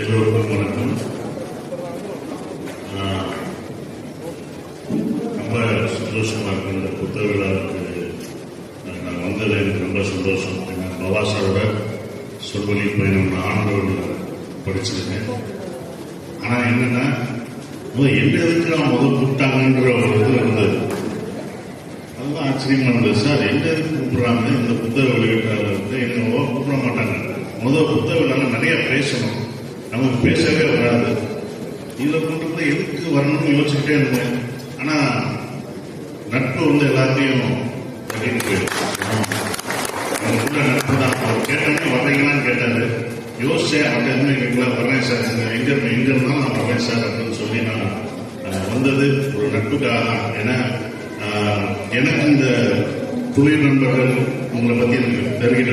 எல்லோருக்கும் வணக்கம். ரொம்ப சந்தோஷமா இருக்கு. இந்த புத்தக விழாவுக்கு நான் வந்தது எனக்கு ரொம்ப சந்தோஷம். பவாசாரோட சொல்வழி பயணம் ஆண்டோடு படிச்சிருக்கேன். ஆனா என்னன்னா என்ன எதுக்கு நான் முதல் கூப்பிட்டாங்கன்ற ஒரு இது இருந்தது. அதுதான் ஆச்சரியமா இருந்தது. சார் என்ன எதுக்கு கூப்பிடுறாங்க, இந்த புத்தக வெளியிட்டாளர் வந்து என்ன கூப்பிட மாட்டாங்க. முதல் புத்தக விழா நிறைய பேசணும், நமக்கு பேசவே வராது. இதுல கொண்டு வந்து எதுக்கு வரணும்னு யோசிச்சுக்கிட்டே இருந்தேன். ஆனா நட்பு வந்து எல்லாத்தையும் கட்டிட்டு போயிடும். நட்பு தான். அவர் கேட்டோன்னே வர்றீங்களான்னு கேட்டாரு. யோசிச்சேன். அவங்க எதுவுமே கேட்கல. வர்றேன் சார், எங்க இருந்தாலும் நான் வர்றேன் சார் அப்படின்னு சொல்லி நான் வந்தது ஒரு நட்புக்காக தான். ஏன்னா எனக்கு இந்த தொழில் நண்பர்கள் உங்களை பத்தி எனக்கு தெரிவிக்கிற